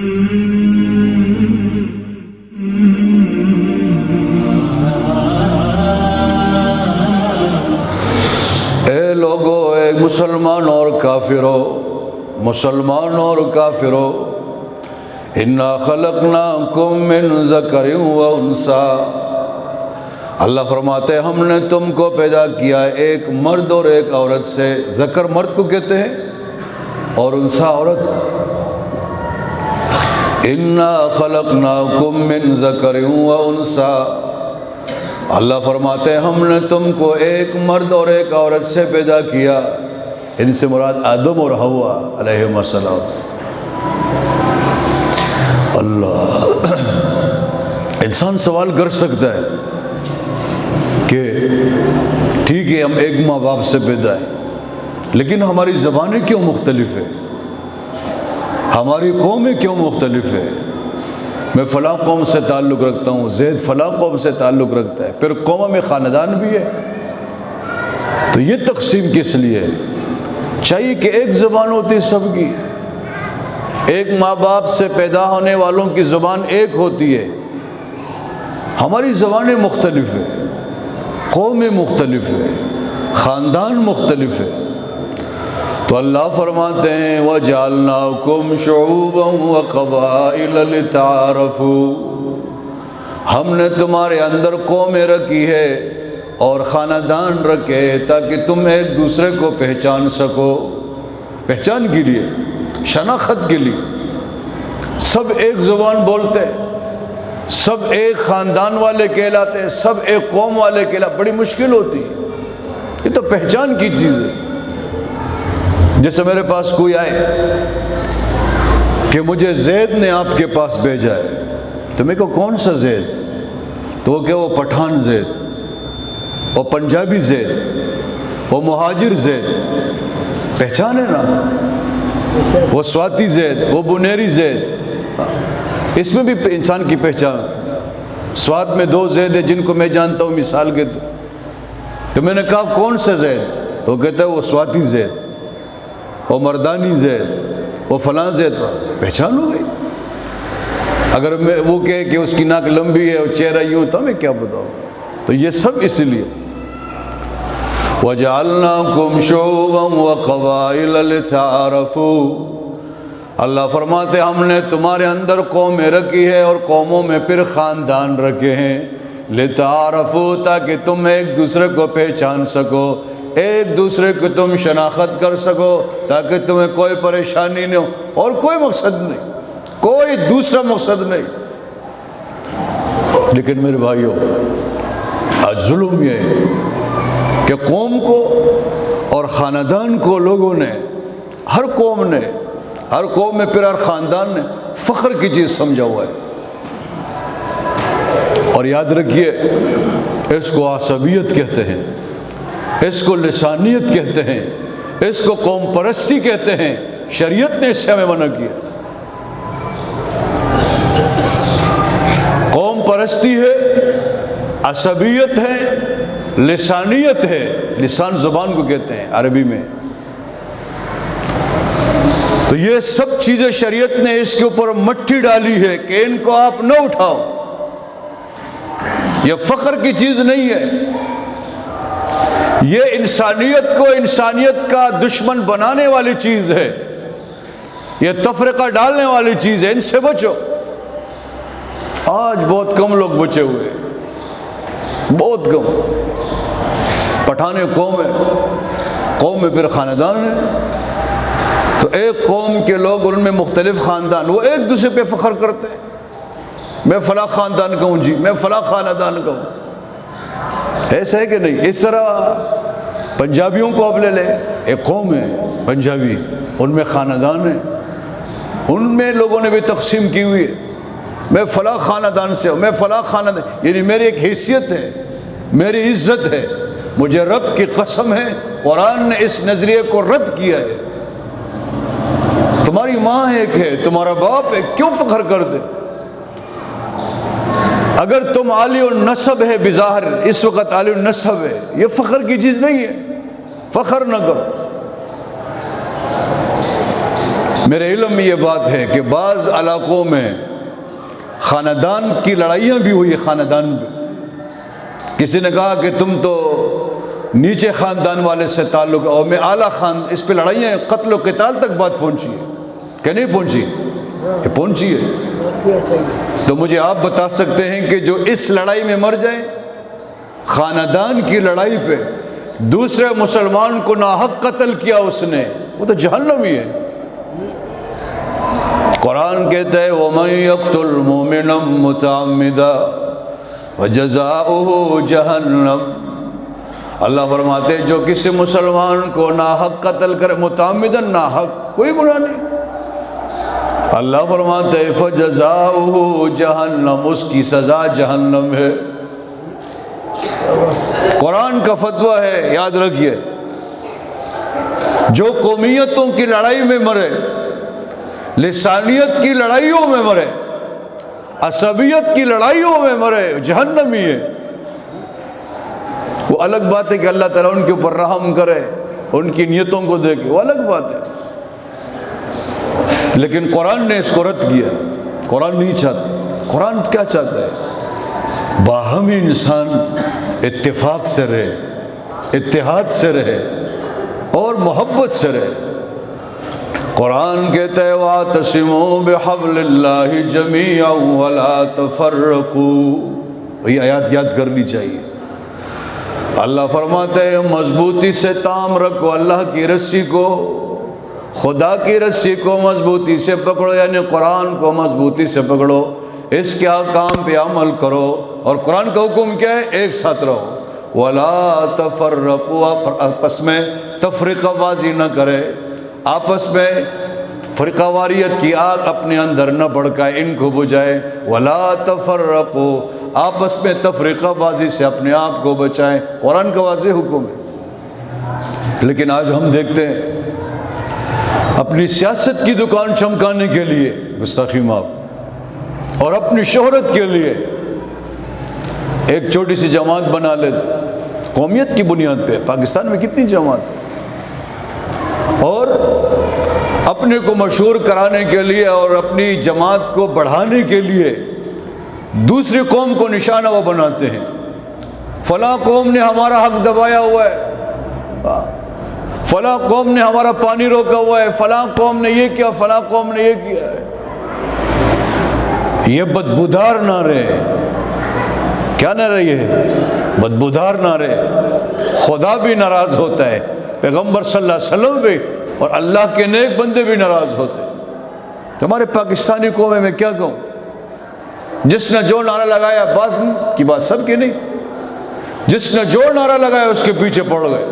اے لوگو، اے مسلمان اور کافروں، مسلمان اور کافروں، انا خلقناکم من ذکر و انثی، اللہ فرماتے ہیں ہم نے تم کو پیدا کیا ایک مرد اور ایک عورت سے۔ ذکر مرد کو کہتے ہیں اور انثی عورت کو۔ انا خلقناکم من ذکر و انثی، اللہ فرماتے ہیں ہم نے تم کو ایک مرد اور ایک عورت سے پیدا کیا۔ ان سے مراد آدم اور حوا علیہم السلام۔ اللہ، انسان سوال کر سکتا ہے کہ ٹھیک ہے ہم ایک ماں باپ سے پیدا ہیں، لیکن ہماری زبانیں کیوں مختلف ہیں؟ ہماری قومیں کیوں مختلف ہیں؟ میں فلاں قوم سے تعلق رکھتا ہوں، زید فلاں قوم سے تعلق رکھتا ہے، پھر قوموں میں خاندان بھی ہے۔ تو یہ تقسیم کس لیے ہے؟ چاہیے کہ ایک زبان ہوتی سب کی، ایک ماں باپ سے پیدا ہونے والوں کی زبان ایک ہوتی ہے۔ ہماری زبانیں مختلف ہیں، قومیں مختلف ہیں، خاندان مختلف ہے۔ تو اللہ فرماتے ہیں وَجَعَلْنَاكُمْ شُعُوبًا وَقَبَائِلَ لِتَعَارَفُوا، ہم نے تمہارے اندر قومیں رکھی ہے اور خاندان رکھے تاکہ تم ایک دوسرے کو پہچان سکو۔ پہچان کے لیے، شناخت کے لیے۔ سب ایک زبان بولتے، سب ایک خاندان والے کہلاتے، سب ایک قوم والے کہلاتے، بڑی مشکل ہوتی ہے۔ یہ تو پہچان کی چیز ہے۔ جیسے میرے پاس کوئی آئے کہ مجھے زید نے آپ کے پاس بھیجا ہے، تو میں کہوں کون سا زید؟ تو وہ کہ وہ پٹھان زید، وہ پنجابی زید، وہ مہاجر زید۔ پہچان ہے نا؟ وہ سواتی زید، وہ بنیری زید۔ اس میں بھی انسان کی پہچان۔ سوات میں دو زید ہیں جن کو میں جانتا ہوں مثال کے طور۔ تو میں نے کہا کون سا زید؟ تو وہ کہتا ہے وہ سواتی زید، وہ مردانی زید، وہ فلاں زید۔ پہچان ہو گئی۔ اگر میں وہ کہے کہ اس کی ناک لمبی ہے اور چہرہ یوں، تو ہمیں کیا بتاؤ؟ تو یہ سب اس لیے وَجَعَلْنَاكُمْ شُعُوبًا وَقَبَائِلَ لِتَعَارَفُوا، اللہ فرماتے ہم نے تمہارے اندر قومیں رکھی ہے اور قوموں میں پھر خاندان رکھے ہیں، لِتَعَارَفُوا، تاکہ تم ایک دوسرے کو پہچان سکو، ایک دوسرے کو تم شناخت کر سکو، تاکہ تمہیں کوئی پریشانی نہیں ہو، اور کوئی مقصد نہیں، کوئی دوسرا مقصد نہیں۔ لیکن میرے بھائیوں، آج ظلم یہ ہے کہ قوم کو اور خاندان کو لوگوں نے، ہر قوم میں پھر ہر خاندان نے فخر کی چیز سمجھا ہوا ہے۔ اور یاد رکھیے، اس کو عصبیت کہتے ہیں، اس کو لسانیت کہتے ہیں، اس کو قوم پرستی کہتے ہیں۔ شریعت نے اس سے ہمیں منع کیا۔ قوم پرستی ہے، عصبیت ہے، لسانیت ہے۔ لسان زبان کو کہتے ہیں عربی میں۔ تو یہ سب چیزیں شریعت نے اس کے اوپر مٹی ڈالی ہے کہ ان کو آپ نہ اٹھاؤ، یہ فخر کی چیز نہیں ہے، یہ انسانیت کو انسانیت کا دشمن بنانے والی چیز ہے، یہ تفرقہ ڈالنے والی چیز ہے۔ ان سے بچو۔ آج بہت کم لوگ بچے ہوئے، بہت کم۔ پٹھانے قوم ہے، قوم میں پھر خاندان ہے۔ تو ایک قوم کے لوگ، ان میں مختلف خاندان، وہ ایک دوسرے پہ فخر کرتے ہیں۔ میں فلاں خاندان کا ہوں جی، میں فلاں خاندان کا ہوں۔ ایسا ہے کہ نہیں؟ اس طرح پنجابیوں کو اب لے لے، ایک قوم ہے پنجابی، ان میں خاندان ہے، ان میں لوگوں نے بھی تقسیم کی ہوئی ہے۔ میں فلاں خاندان سے ہوں، میں فلاں خاندان، یعنی میری ایک حیثیت ہے، میری عزت ہے۔ مجھے رب کی قسم ہے، قرآن نے اس نظریے کو رد کیا ہے۔ تمہاری ماں ایک ہے، تمہارا باپ ہے، کیوں فخر کر دے؟ اگر تم عالی النسب ہے، بظاہر اس وقت عالی النسب ہے، یہ فخر کی چیز نہیں ہے، فخر نہ کرو۔ میرے علم میں یہ بات ہے کہ بعض علاقوں میں خاندان کی لڑائیاں بھی ہوئی، خاندان میں کسی نے کہا کہ تم تو نیچے خاندان والے سے تعلق ہے اور میں اعلیٰ اس پہ لڑائیاں، قتل و قتال تک بات پہنچی ہے کہ نہیں پہنچی؟ یہ پہنچی ہے۔ تو مجھے آپ بتا سکتے ہیں کہ جو اس لڑائی میں مر جائیں، خاندان کی لڑائی پہ دوسرے مسلمان کو ناحق قتل کیا اس نے، وہ تو جہنمی ہے۔ قرآن کہتا ہے وَمَن يَقْتُلْ مُؤْمِنًا مُتَعَمِّدًا وَجَزَاؤُهُ جَهَنَّمُ، اللہ فرماتے ہیں جو کسی مسلمان کو ناحق قتل کرے، متعمداً ناحق، کوئی گناہ نہیں، اللہ فرماتے ہیں فَجَزَاؤُهُ جَهَنَّمُ، اس کی سزا جہنم ہے۔ قرآن کا فتویٰ ہے، یاد رکھیے، جو قومیتوں کی لڑائی میں مرے، لسانیت کی لڑائیوں میں مرے، عصبیت کی لڑائیوں میں مرے، جہنمی ہے۔ وہ الگ بات ہے کہ اللہ تعالیٰ ان کے اوپر رحم کرے، ان کی نیتوں کو دیکھے، وہ الگ بات ہے، لیکن قرآن نے اس کو رد کیا۔ قرآن نہیں چاہتا، قرآن کیا چاہتا ہے؟ باہمی انسان اتفاق سے رہے، اتحاد سے رہے اور محبت سے رہے۔ قرآن کہتا ہے وَاعْتَصِمُوا بِحَبْلِ اللَّهِ جَمِيعًا وَلَا تَفَرَّقُوا، یہ آیات یاد کرنی چاہیے۔ اللہ فرماتے ہیں مضبوطی سے تام رکھو اللہ کی رسی کو، خدا کی رسی کو مضبوطی سے پکڑو، یعنی قرآن کو مضبوطی سے پکڑو، اس کے احکام پہ عمل کرو، اور قرآن کا حکم کیا ہے؟ ایک ساتھ رہو۔ وَلَا تَفَرَّقُوا، آپس میں تفرقہ بازی نہ کرے، آپس میں فرقہ واریت کی آگ اپنے اندر نہ بھڑکائے، ان کو بجھائے۔ وَلَا تَفَرَّقُوا، آپس میں تفرقہ بازی سے اپنے آپ کو بچائیں، قرآن کا واضح حکم ہے۔ لیکن آج ہم دیکھتے ہیں اپنی سیاست کی دکان چمکانے کے لیے، گستاخی معاف، اور اپنی شہرت کے لیے ایک چھوٹی سی جماعت بنا لیتے قومیت کی بنیاد پہ۔ پاکستان میں کتنی جماعت ہے، اور اپنے کو مشہور کرانے کے لیے اور اپنی جماعت کو بڑھانے کے لیے دوسری قوم کو نشانہ وہ بناتے ہیں۔ فلاں قوم نے ہمارا حق دبایا ہوا ہے، فلاں قوم نے ہمارا پانی روکا ہوا ہے، فلاں قوم نے یہ کیا، فلاں قوم نے یہ کیا ہے۔ یہ بدبودار نہ رہے، کیا نہ رہے؟ یہ بدبودار نہ رہے۔ خدا بھی ناراض ہوتا ہے، پیغمبر صلی اللہ علیہ وسلم بھی، اور اللہ کے نیک بندے بھی ناراض ہوتے ہیں۔ ہمارے پاکستانی قوم میں کیا کہوں، جس نے جو نعرہ لگایا، بعض کی بات سب کی نہیں، جس نے جو نعرہ لگایا اس کے پیچھے پڑ گئے۔